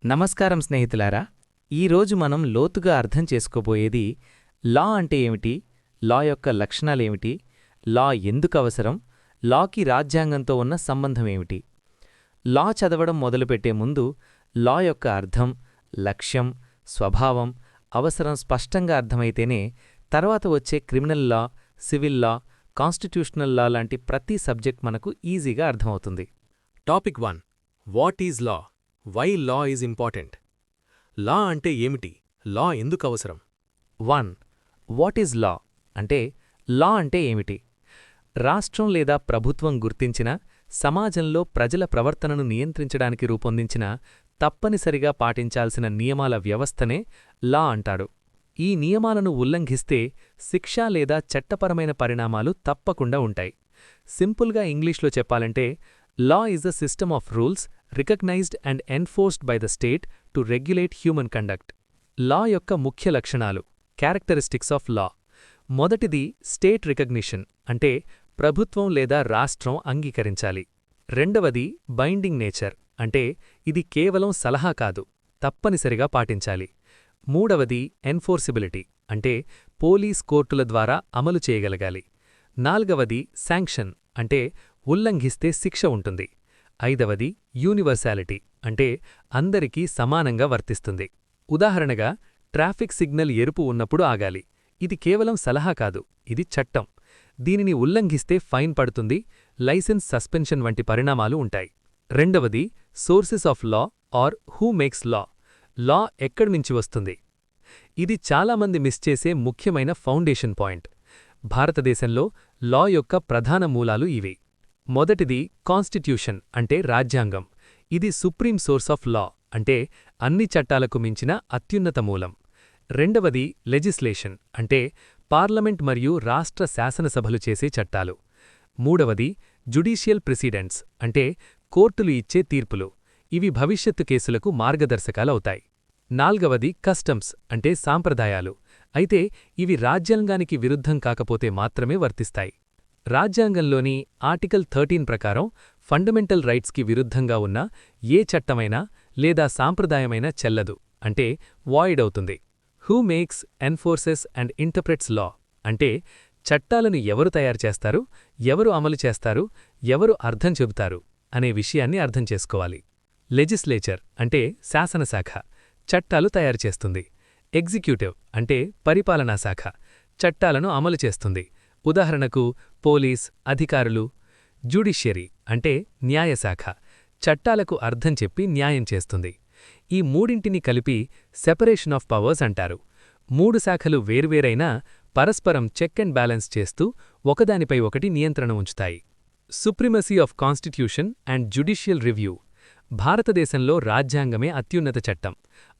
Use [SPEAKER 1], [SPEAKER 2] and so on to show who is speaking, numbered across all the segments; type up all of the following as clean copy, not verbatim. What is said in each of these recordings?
[SPEAKER 1] నమస్కారం స్నేహితులారా. ఈరోజు మనం లోతుగా అర్థం చేసుకోబోయేది లా అంటే ఏమిటి, లా యొక్క లక్షణాలేమిటి, లా ఎందుకవసరం, లాకి రాజ్యాంగంతో ఉన్న సంబంధమేమిటి. లా చదవడం మొదలుపెట్టే ముందు లా యొక్క అర్థం, లక్ష్యం, స్వభావం, అవసరం స్పష్టంగా అర్థమైతేనే తర్వాత వచ్చే criminal law, civil law, constitutional law లాంటి ప్రతి సబ్జెక్ట్ మనకు ఈజీగా అర్థమవుతుంది.
[SPEAKER 2] Topic 1. What is law? Why law is important? Law అంటే ఏమిటి? లా ఎందుకు అవసరం?
[SPEAKER 1] 1. వాట్ ఈజ్ లా అంటే లా అంటే ఏమిటి? రాష్ట్రం లేదా ప్రభుత్వం గుర్తించిన, సమాజంలో ప్రజల ప్రవర్తనను నియంత్రించడానికి రూపొందించిన, తప్పనిసరిగా పాటించాల్సిన నియమాల వ్యవస్థనే లా అంటాడు. ఈ నియమాలను ఉల్లంఘిస్తే శిక్ష లేదా చట్టపరమైన పరిణామాలు తప్పకుండా ఉంటాయి. సింపుల్గా ఇంగ్లీష్లో చెప్పాలంటే law is a system of rules recognized and enforced by the state to regulate human conduct. లా యొక్క ముఖ్య లక్షణాలు, క్యారెక్టరిస్టిక్స్ ఆఫ్ లా. మొదటిది స్టేట్ రికగ్నిషన్, అంటే ప్రభుత్వం లేదా రాష్ట్రం అంగీకరించాలి. రెండవది బైండింగ్ నేచర్, అంటే ఇది కేవలం సలహా కాదు, తప్పనిసరిగా పాటించాలి. మూడవది ఎన్ఫోర్సిబిలిటీ, అంటే పోలీస్ కోర్టుల ద్వారా అమలు చేయగలగాలి. నాల్గవది శాంక్షన్, అంటే ఉల్లంఘిస్తే శిక్ష ఉంటుంది. ఐదవది యూనివర్సాలిటీ, అంటే అందరికీ సమానంగా వర్తిస్తుంది. ఉదాహరణగా ట్రాఫిక్ సిగ్నల్ ఎరుపు ఉన్నప్పుడు ఆగాలి. ఇది కేవలం సలహా కాదు, ఇది చట్టం. దీనిని ఉల్లంఘిస్తే ఫైన్ పడుతుంది, లైసెన్స్ సస్పెన్షన్ వంటి పరిణామాలు ఉంటాయి. రెండవది sources of law or who makes law. Law ఎక్కడ్నుంచి వస్తుంది? ఇది చాలామంది మిస్ చేసే ముఖ్యమైన ఫౌండేషన్ పాయింట్. భారతదేశంలో లా యొక్క ప్రధాన మూలాలు ఇవి. మొదటిది కాన్స్టిట్యూషన్, అంటే రాజ్యాంగం. ఇది సుప్రీం సోర్స్ ఆఫ్ లా, అంటే అన్ని చట్టాలకు మించిన అత్యున్నత మూలం. రెండవది లెజిస్లేషన్, అంటే పార్లమెంట్ మరియు రాష్ట్ర శాసనసభలు చేసే చట్టాలు. మూడవది జుడీషియల్ ప్రెసిడెంట్స్, అంటే కోర్టులు ఇచ్చే తీర్పులు. ఇవి భవిష్యత్తు కేసులకు మార్గదర్శకాలవుతాయి. నాల్గవది కస్టమ్స్, అంటే సాంప్రదాయాలు. అయితే ఇవి రాజ్యాంగానికి విరుద్ధం కాకపోతే మాత్రమే వర్తిస్తాయి. రాజ్యాంగంలోని ఆర్టికల్ 13 ప్రకారం ఫండమెంటల్ రైట్స్కి విరుద్ధంగా ఉన్న ఏ చట్టమైనా లేదా సాంప్రదాయమైనా చెల్లదు, అంటే వాయిడ్ అవుతుంది. Who makes, enforces and interprets లా, అంటే చట్టాలను ఎవరు తయారుచేస్తారు, ఎవరు అమలు చేస్తారు, ఎవరు అర్థం చెబుతారు అనే విషయాన్ని అర్థం చేసుకోవాలి. లెజిస్లేచర్, అంటే శాసనశాఖ, చట్టాలు తయారుచేస్తుంది. ఎగ్జిక్యూటివ్, అంటే పరిపాలనా శాఖ, చట్టాలను అమలు చేస్తుంది. ఉదాహరణకు పోలీస్ అధికారులు. జ్యుడిషియరీ, అంటే న్యాయశాఖ, చట్టాలకు అర్థం చెప్పి న్యాయం చేస్తుంది. ఈ మూడింటిని కలిపి సెపరేషన్ ఆఫ్ పవర్స్ అంటారు. మూడు శాఖలు వేర్వేరైనా పరస్పరం చెక్ అండ్ బ్యాలెన్స్ చేస్తూ ఒకదానిపై ఒకటి నియంత్రణ ఉంచుతాయి. Supremacy of constitution and judicial review. భారతదేశంలో రాజ్యాంగమే అత్యున్నత చట్టం.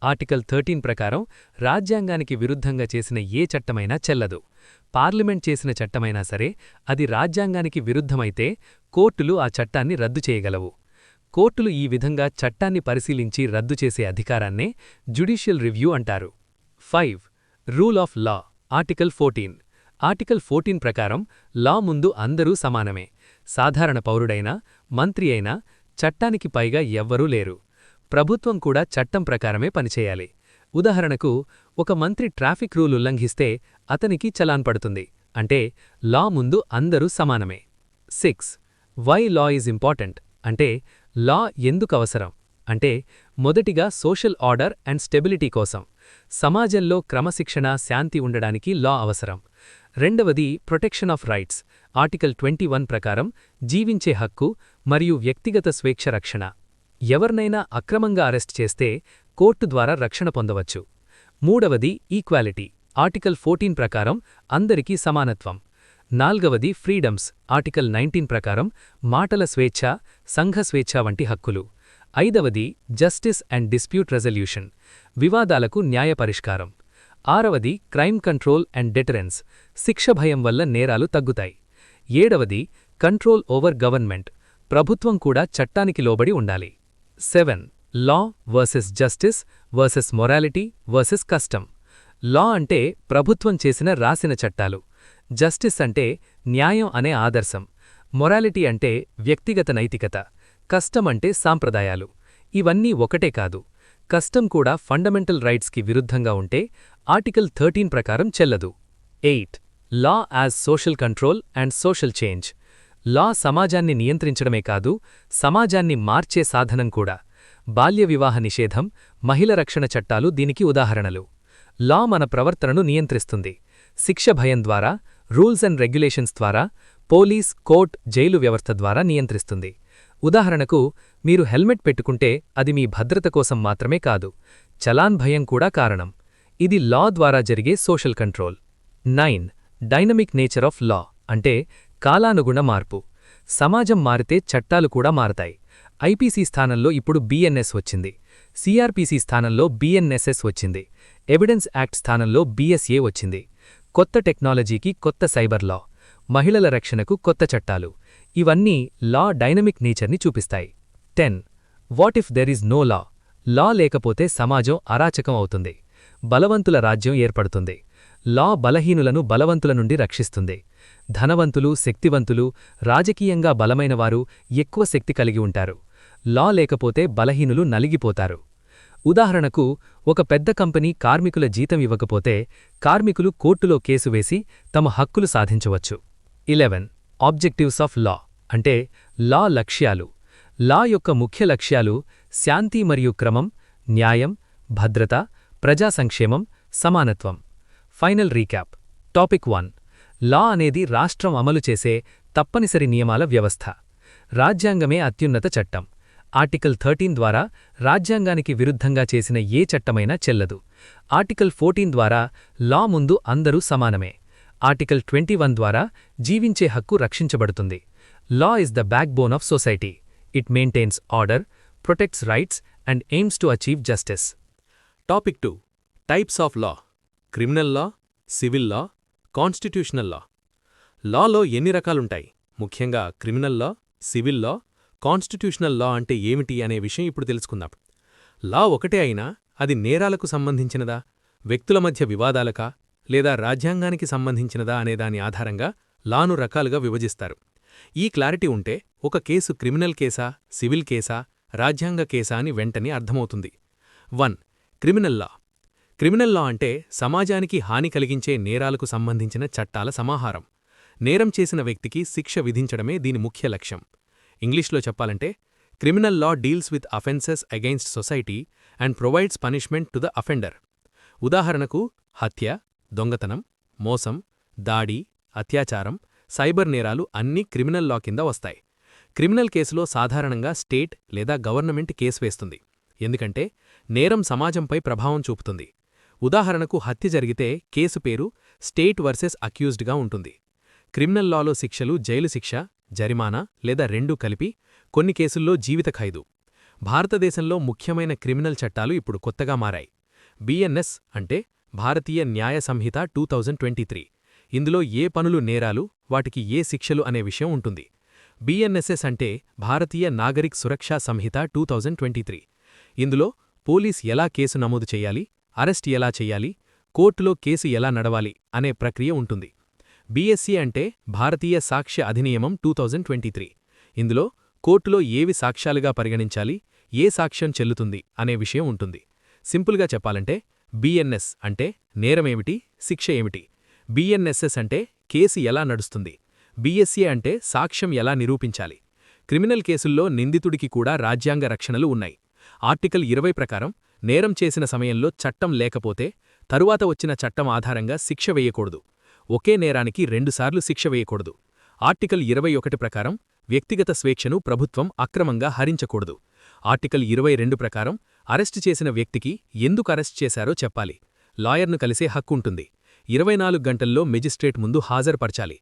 [SPEAKER 1] ఆర్టికల్ 13 ప్రకారం రాజ్యాంగానికి విరుద్ధంగా చేసిన ఏ చట్టమైనా చెల్లదు. పార్లమెంట్ చేసిన చట్టమైనా సరే అది రాజ్యాంగానికి విరుద్ధమైతే కోర్టులు ఆ చట్టాన్ని రద్దు చేయగలవు. కోర్టులు ఈ విధంగా చట్టాన్ని పరిశీలించి రద్దు చేసే అధికారాన్నే జ్యుడిషియల్ రివ్యూ అంటారు. 5. Rule of law. Article 14. Article 14 ప్రకారం లా ముందు అందరూ సమానమే. సాధారణ పౌరుడైనా, మంత్రి అయినా, చట్టానికి పైగా ఎవ్వరూ లేరు. ప్రభుత్వం కూడా చట్టం ప్రకారమే పనిచేయాలి. ఉదాహరణకు ఒక మంత్రి ట్రాఫిక్ రూల్ ఉల్లంఘిస్తే అతనికి చలాన్ పడుతుంది, అంటే లా ముందు అందరూ సమానమే. 6. వై లా ఈజ్ ఇంపార్టెంట్, అంటే లా ఎందుకవసరం? అంటే మొదటిగా సోషల్ ఆర్డర్ అండ్ స్టెబిలిటీ కోసం, సమాజంలో క్రమశిక్షణ, శాంతి ఉండడానికి లా అవసరం. రెండవది ప్రొటెక్షన్ ఆఫ్ రైట్స్. ఆర్టికల్ 21 ప్రకారం జీవించే హక్కు మరియు వ్యక్తిగత స్వేచ్ఛ రక్షణ. ఎవర్నైనా అక్రమంగా అరెస్ట్ చేస్తే కోర్టు ద్వారా రక్షణ పొందవచ్చు. మూడవది ఈక్వాలిటీ. ఆర్టికల్ 14 ప్రకారం అందరికీ సమానత్వం. నాల్గవది ఫ్రీడమ్స్. ఆర్టికల్ 19 ప్రకారం మాటల స్వేచ్ఛ, సంఘ స్వేచ్ఛ వంటి హక్కులు. ఐదవది జస్టిస్ అండ్ డిస్ప్యూట్ రెజల్యూషన్, వివాదాలకు న్యాయ పరిష్కారం. ఆరవది క్రైమ్ కంట్రోల్ అండ్ డెటరెన్స్, శిక్ష భయం వల్ల నేరాలు తగ్గుతాయి. ఏడవది కంట్రోల్ ఓవర్ గవర్నమెంట్, ప్రభుత్వం కూడా చట్టానికి లోబడి ఉండాలి. 7. Law versus justice versus morality versus custom. Law అంటే ప్రభుత్వం చేసిన రాసిన చట్టాలు. జస్టిస్ అంటే న్యాయం అనే ఆదర్శం. మొరాలిటీ అంటే వ్యక్తిగత నైతికత. కస్టమ్ అంటే సాంప్రదాయాలు. ఇవన్నీ ఒకటే కాదు. కస్టమ్ కూడా ఫండమెంటల్ రైట్స్కి విరుద్ధంగా ఉంటే ఆర్టికల్ 13 ప్రకారం చెల్లదు. 8. Law as social control and social change. Law సమాజాన్ని నియంత్రించడమే కాదు, సమాజాన్ని మార్చే సాధనం కూడా. బాల్య వివాహ నిషేధం, మహిళ రక్షణ చట్టాలు దీనికి ఉదాహరణలు. లా మన ప్రవర్తనను నియంత్రిస్తుంది. శిక్ష భయం ద్వారా, రూల్స్ అండ్ రెగ్యులేషన్స్ ద్వారా, పోలీస్, కోర్ట్, జైలు వ్యవస్థ ద్వారా నియంత్రిస్తుంది. ఉదాహరణకు, మీరు హెల్మెట్ పెట్టుకుంటే అది మీ భద్రత కోసం మాత్రమే కాదు, చలాన్ భయం కూడా కారణం. ఇది లా ద్వారా జరిగే social control. 9. Dynamic nature of law అంటే కాలానుగుణ మార్పు. సమాజం మారితే చట్టాలు కూడా మారతాయి. ఐపీసీ స్థానంలో ఇప్పుడు బిఎన్ఎస్ వచ్చింది. సిఆర్పిసి స్థానంలో బిఎన్ఎస్ఎస్ వచ్చింది. ఎవిడెన్స్ యాక్ట్ స్థానంలో బిఎస్ఏ వచ్చింది. కొత్త టెక్నాలజీకి కొత్త సైబర్ లా, మహిళల రక్షణకు కొత్త చట్టాలు. ఇవన్నీ లా డైనమిక్ నేచర్ని చూపిస్తాయి. 10. What if there is no law. Law లేకపోతే సమాజం అరాచకం అవుతుంది. బలవంతుల రాజ్యం ఏర్పడుతుంది. లా బలహీనులను బలవంతుల నుండి రక్షిస్తుంది. ధనవంతులు, శక్తివంతులు, రాజకీయంగా బలమైనవారు ఎక్కువ శక్తి కలిగి ఉంటారు. లా లేకపోతే బలహీనులు నలిగిపోతారు. ఉదాహరణకు, ఒక పెద్ద కంపెనీ కార్మికుల జీతం ఇవ్వకపోతే కార్మికులు కోర్టులో కేసు వేసి తమ హక్కులు సాధించవచ్చు. 11. ఆబ్జెక్టివ్స్ ఆఫ్ లా అంటే లా లక్ష్యాలు. లా యొక్క ముఖ్య లక్ష్యాలు శాంతి మరియు క్రమం, న్యాయం, భద్రత, ప్రజా సంక్షేమం, సమానత్వం. Final recap. టాపిక్ 1. లా అనేది రాష్ట్రం అమలు చేసే తప్పనిసరి నియమాల వ్యవస్థ. రాజ్యాంగమే అత్యున్నత చట్టం. ఆర్టికల్ 13 ద్వారా రాజ్యాంగానికి విరుద్ధంగా చేసిన ఏ చట్టమైనా చెల్లదు. ఆర్టికల్ 14 ద్వారా లా ముందు అందరూ సమానమే. ఆర్టికల్ 21 ద్వారా జీవించే హక్కు రక్షించబడుతుంది. Law is the backbone of society. It maintains order, protects rights and aims to achieve justice.
[SPEAKER 2] Topic 2. Types of law. Criminal law, civil law, constitutional law. లాలో ఎన్ని రకాలుంటాయి? ముఖ్యంగా criminal law, civil law, constitutional law అంటే ఏమిటి అనే విషయం ఇప్పుడు తెలుసుకుందాం. లా ఒకటే అయినా అది నేరాలకు సంబంధించినదా, వ్యక్తుల మధ్య వివాదాలకా, లేదా రాజ్యాంగానికి సంబంధించినదా అనేదాని ఆధారంగా లాను రకాలుగా విభజిస్తారు. ఈ క్లారిటీ ఉంటే ఒక కేసు క్రిమినల్ కేసా, సివిల్ కేసా, రాజ్యాంగ కేసా అని వెంటనే అర్థమవుతుంది. 1. క్రిమినల్ లా. క్రిమినల్ లా అంటే సమాజానికి హాని కలిగించే నేరాలకు సంబంధించిన చట్టాల సమాహారం. నేరం చేసిన వ్యక్తికి శిక్ష విధించడమే దీని ముఖ్య లక్ష్యం. ఇంగ్లీష్లో చెప్పాలంటే, criminal law deals with offences against society and provides punishment to the offender. ఉదాహరణకు, హత్య, దొంగతనం, మోసం, దాడి, అత్యాచారం, సైబర్ నేరాలు అన్నీ క్రిమినల్ లా కింద వస్తాయి. క్రిమినల్ కేసులో సాధారణంగా స్టేట్ లేదా గవర్నమెంట్ కేసు వేస్తుంది. ఎందుకంటే నేరం సమాజంపై ప్రభావం చూపుతుంది. ఉదాహరణకు, హత్య జరిగితే కేసు పేరు స్టేట్ వర్సెస్ అక్యూజ్డ్గా ఉంటుంది. క్రిమినల్ లాలో శిక్షలు జైలు శిక్ష, జరిమానా లేదా రెండూ కలిపి, కొన్ని కేసుల్లో జీవిత ఖైదు. భారతదేశంలో ముఖ్యమైన క్రిమినల్ చట్టాలు ఇప్పుడు కొత్తగా మారాయి. బిఎన్ఎస్ అంటే భారతీయ న్యాయ సంహిత 2023. ఇందులో ఏ పనులు నేరాలు, వాటికి ఏ శిక్షలు అనే విషయం ఉంటుంది. బిఎన్ఎస్ఎస్ అంటే భారతీయ నాగరిక్ సురక్షా సంహిత 2023. ఇందులో పోలీస్ ఎలా కేసు నమోదు చెయ్యాలి, అరెస్ట్ ఎలా చెయ్యాలి, కోర్టులో కేసు ఎలా నడవాలి అనే ప్రక్రియ ఉంటుంది. బిఎస్సి అంటే భారతీయ సాక్ష్య అధినియమం 2023. ఇందులో కోర్టులో ఏవి సాక్ష్యాలుగా పరిగణించాలి, ఏ సాక్ష్యం చెల్లుతుంది అనే విషయం ఉంటుంది. సింపుల్గా చెప్పాలంటే, బిఎన్ఎస్ అంటే నేరమేమిటి, శిక్ష ఏమిటి. బిఎన్ఎస్ఎస్ అంటే కేసు ఎలా నడుస్తుంది. బిఎస్సి అంటే సాక్ష్యం ఎలా నిరూపించాలి. క్రిమినల్ కేసుల్లో నిందితుడికి కూడా రాజ్యాంగ రక్షణలు ఉన్నాయి. ఆర్టికల్ 20 ప్రకారం నేరం చేసిన సమయంలో చట్టం లేకపోతే తరువాత వచ్చిన చట్టం ఆధారంగా శిక్ష వేయకూడదు. ఒకే నేరానికి 2 సార్లు శిక్ష వేయకూడదు. ఆర్టికల్ 21 ప్రకారం వ్యక్తిగత స్వేచ్ఛను ప్రభుత్వం అక్రమంగా హరించకూడదు. ఆర్టికల్ 22 ప్రకారం అరెస్టు చేసిన వ్యక్తికి ఎందుకు అరెస్ట్ చేశారో చెప్పాలి. లాయర్ను కలిసే హక్కుంటుంది. 24 గంటల్లో మెజిస్ట్రేట్ ముందు హాజరుపరచాలి.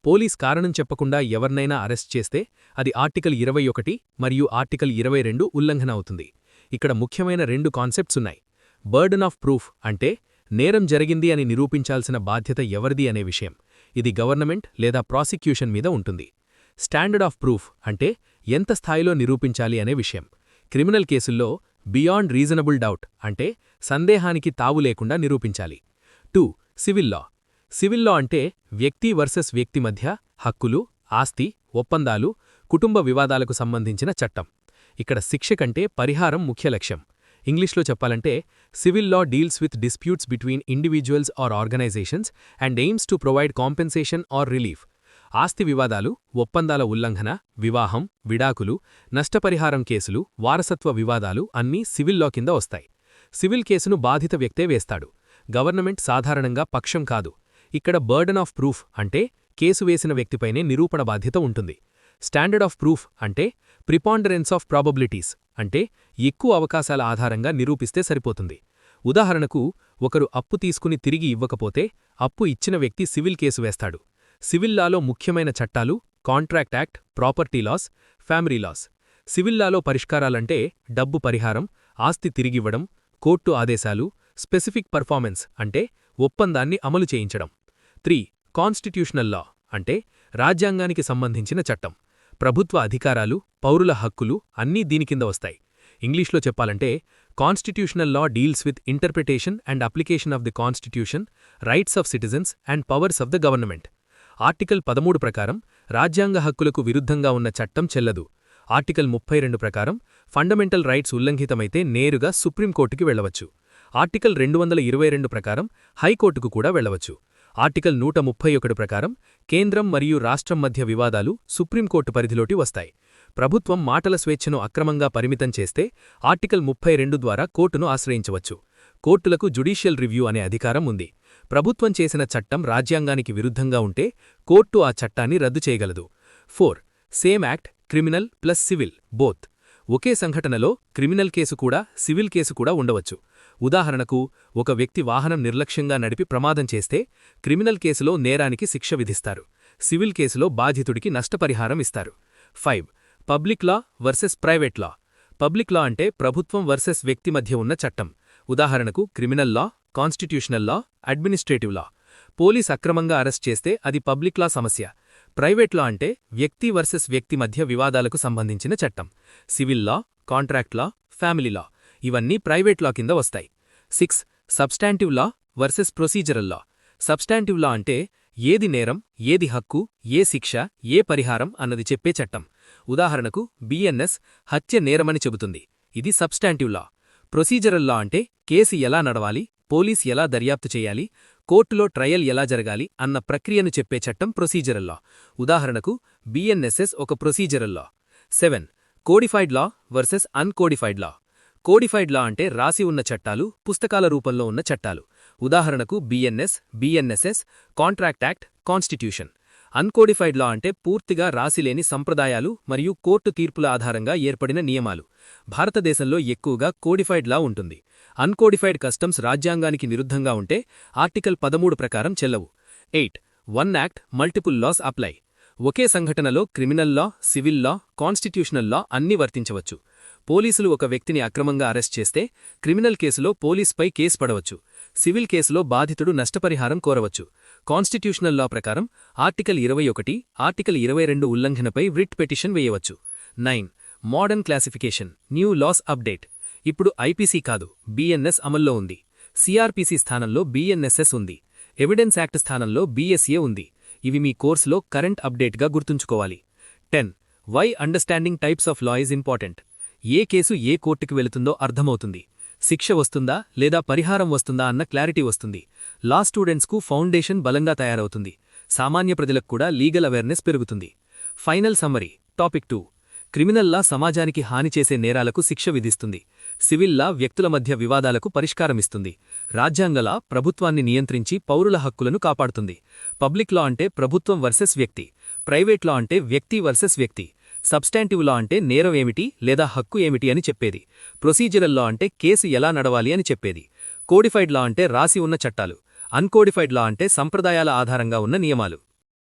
[SPEAKER 2] పోలీస్ కారణం చెప్పకుండా ఎవర్నైనా అరెస్ట్ చేస్తే అది ఆర్టికల్ 21 మరియు ఆర్టికల్ 22 ఉల్లంఘన అవుతుంది. ఇక్కడ ముఖ్యమైన 2 కాన్సెప్ట్స్ ఉన్నాయి. బర్డన్ ఆఫ్ ప్రూఫ్ అంటే నేరం జరిగింది అని నిరూపించాల్సిన బాధ్యత ఎవరిది అనే విషయం. ఇది గవర్నమెంట్ లేదా ప్రాసిక్యూషన్ మీద ఉంటుంది. స్టాండర్డ్ ఆఫ్ ప్రూఫ్ అంటే ఎంత స్థాయిలో నిరూపించాలి అనే విషయం. క్రిమినల్ కేసుల్లో బియాండ్ రీజనబుల్ డౌట్ అంటే సందేహానికి తావు లేకుండా నిరూపించాలి. 2. సివిల్ లా. సివిల్ లా అంటే వ్యక్తి వర్సెస్ వ్యక్తి మధ్య హక్కులు, ఆస్తి, ఒప్పందాలు, కుటుంబ వివాదాలకు సంబంధించిన చట్టం. ఇక్కడ శిక్ష కంటే పరిహారం ముఖ్య లక్ష్యం. ఇంగ్లీష్లో చెప్పాలంటే civil law deals with disputes between individuals or organisations and aims to provide compensation or relief. ఆస్తి వివాదాలు, ఒప్పందాల ఉల్లంఘన, వివాహం, విడాకులు, నష్టపరిహారం కేసులు, వారసత్వ వివాదాలు అన్నీ సివిల్ లా కింద వస్తాయి. సివిల్ కేసును బాధిత వ్యక్తే వేస్తాడు. గవర్నమెంట్ సాధారణంగా పక్షం కాదు. ఇక్కడ బర్డన్ ఆఫ్ ప్రూఫ్ అంటే కేసు వేసిన వ్యక్తిపైనే నిరూపణ బాధ్యత ఉంటుంది. స్టాండర్డ్ ఆఫ్ ప్రూఫ్ అంటే ప్రిపాండరెన్స్ ఆఫ్ ప్రాబబిలిటీస్ అంటే ఎక్కువ అవకాశాల ఆధారంగా నిరూపిస్తే సరిపోతుంది. ఉదాహరణకు, ఒకరు అప్పు తీసుకుని తిరిగి ఇవ్వకపోతే అప్పు ఇచ్చిన వ్యక్తి సివిల్ కేసు వేస్తాడు. సివిల్ లాలో ముఖ్యమైన చట్టాలు contract act, property laws, family laws. Civil లాలో పరిష్కారాలంటే డబ్బు పరిహారం, ఆస్తి తిరిగివ్వడం, కోర్టు ఆదేశాలు, స్పెసిఫిక్ పర్ఫార్మెన్స్ అంటే ఒప్పందాన్ని అమలు చేయించడం. 3. కాన్స్టిట్యూషనల్ లా అంటే రాజ్యాంగానికి సంబంధించిన చట్టం. ప్రభుత్వ అధికారాలు, పౌరుల హక్కులు అన్నీ దీని కింద వస్తాయి. ఇంగ్లీష్లో చెప్పాలంటే constitutional law deals with interpretation and application of the constitution, rights of citizens and powers of the government. Article 13 ప్రకారం రాజ్యాంగ హక్కులకు విరుద్ధంగా ఉన్న చట్టం చెల్లదు. ఆర్టికల్ 32 ప్రకారం ఫండమెంటల్ రైట్స్ ఉల్లంఘితమైతే నేరుగా సుప్రీంకోర్టుకి వెళ్లవచ్చు. ఆర్టికల్ 222 ప్రకారం హైకోర్టుకు కూడా వెళ్లవచ్చు. ఆర్టికల్ 131 ప్రకారం కేంద్రం మరియు రాష్ట్రం మధ్య వివాదాలు సుప్రీంకోర్టు పరిధిలోకి వస్తాయి. ప్రభుత్వం మాటల స్వేచ్ఛను అక్రమంగా పరిమితం చేస్తే ఆర్టికల్ 32 ద్వారా కోర్టును ఆశ్రయించవచ్చు. కోర్టులకు జ్యుడిషియల్ రివ్యూ అనే అధికారం ఉంది. ప్రభుత్వం చేసిన చట్టం రాజ్యాంగానికి విరుద్ధంగా ఉంటే కోర్టు ఆ చట్టాన్ని రద్దు చేయగలదు. 4. Same act, criminal plus civil both. ఒకే సంఘటనలో క్రిమినల్ కేసు కూడా సివిల్ కేసు కూడా ఉండవచ్చు. ఉదాహరణకు, ఒక వ్యక్తి వాహనం నిర్లక్ష్యంగా నడిపి ప్రమాదం చేస్తే క్రిమినల్ కేసులో నేరానికి శిక్ష విధిస్తారు. సివిల్ కేసులో బాధితుడికి నష్టపరిహారం ఇస్తారు. 5. Public law versus private law. Public law అంటే ప్రభుత్వం వర్సెస్ వ్యక్తి మధ్య ఉన్న చట్టం. ఉదాహరణకు criminal law, constitutional law, administrative law. Police అక్రమంగా అరెస్ట్ చేస్తే అది పబ్లిక్ లా సమస్య. ప్రైవేట్ లా అంటే వ్యక్తి వర్సెస్ వ్యక్తి మధ్య వివాదాలకు సంబంధించిన చట్టం. సివిల్ లా, కాంట్రాక్ట్ లా, ఫ్యామిలీ లా ఇవన్నీ ప్రైవేట్ లా కింద వస్తాయి. 6. సబ్స్టాంటివ్ లా వర్సెస్ ప్రొసీజరల్ లా. సబ్స్టాంటివ్ లా అంటే ఏది నేరం, ఏది హక్కు, ఏ శిక్ష, ఏ పరిహారం అన్నది చెప్పే చట్టం. ఉదాహరణకు బిఎన్ఎస్ హత్య నేరమని చెబుతుంది. ఇది సబ్స్టాంటివ్ లా. ప్రొసీజరల్ లా అంటే కేసు ఎలా నడవాలి, పోలీస్ ఎలా దర్యాప్తు చేయాలి, కోర్టులో ట్రయల్ ఎలా జరగాలి అన్న ప్రక్రియను చెప్పే చట్టం ప్రొసీజరల్ లా. ఉదాహరణకు బిఎన్ఎస్ఎస్ ఒక procedural law. 7. Codified law versus uncodified law. Codified law అంటే రాసి ఉన్న చట్టాలు, పుస్తకాల రూపంలో ఉన్న చట్టాలు. ఉదాహరణకు BNS, BNSS, contract act, constitution. Uncodified law అంటే పూర్తిగా రాసిలేని సంప్రదాయాలు మరియు కోర్టు తీర్పుల ఆధారంగా ఏర్పడిన నియమాలు. భారతదేశంలో ఎక్కువగా కోడిఫైడ్ లా ఉంటుంది. అన్కోడిఫైడ్ కస్టమ్స్ రాజ్యాంగానికి విరుద్ధంగా ఉంటే ఆర్టికల్ 13 ప్రకారం చెల్లవు. 8. One act multiple laws apply. ఒకే సంఘటనలో criminal law, civil law, constitutional law అన్నీ వర్తించవచ్చు. పోలీసులు ఒక వ్యక్తిని అక్రమంగా అరెస్ట్ చేస్తే క్రిమినల్ కేసులో పోలీస్పై కేసు పడవచ్చు. సివిల్ కేసులో బాధితుడు నష్టపరిహారం కోరవచ్చు. కాన్స్టిట్యూషనల్ లా ప్రకారం ఆర్టికల్ 21, ఆర్టికల్ 22 ఉల్లంఘనపై రిట్ పిటిషన్ వేయవచ్చు. 9. Modern classification, new laws update. ఇప్పుడు ఐపీసీ కాదు, బిఎన్ఎస్ అమల్లో ఉంది. సిఆర్పిసి స్థానంలో బిఎన్ఎస్ఎస్ ఉంది. ఎవిడెన్స్ యాక్ట్ స్థానంలో బిఎస్ఏ ఉంది. ఇవి మీ కోర్సులో కరెంట్ అప్డేట్గా గుర్తుంచుకోవాలి. 10. Why understanding types of law is important. ఏ కేసు ఏ కోర్టుకి వెళుతుందో అర్థమవుతుంది. శిక్ష వస్తుందా లేదా పరిహారం వస్తుందా అన్న క్లారిటీ వస్తుంది. లా స్టూడెంట్స్కు ఫౌండేషన్ బలంగా తయారవుతుంది. సామాన్య ప్రజలకు కూడా లీగల్ అవేర్నెస్ పెరుగుతుంది. Final summary. టాపిక్ 2. క్రిమినల్ లా సమాజానికి హాని చేసే నేరాలకు శిక్ష విధిస్తుంది. సివిల్ లా వ్యక్తుల మధ్య వివాదాలకు పరిష్కారమిస్తుంది. రాజ్యాంగ లా ప్రభుత్వాన్ని నియంత్రించి పౌరుల హక్కులను కాపాడుతుంది. పబ్లిక్ లా అంటే ప్రభుత్వం వర్సెస్ వ్యక్తి. ప్రైవేట్ లా అంటే వ్యక్తి వర్సెస్ వ్యక్తి. సబ్స్టాంటివ్ లా అంటే నేరం ఏమిటి లేదా హక్కు ఏమిటి అని చెప్పేది. ప్రొసీజరల్ లా అంటే కేసు ఎలా నడవాలి అని చెప్పేది. కోడిఫైడ్ లా అంటే రాసి ఉన్న చట్టాలు. అన్కోడిఫైడ్ లా అంటే సంప్రదాయాల ఆధారంగా ఉన్న నియమాలు.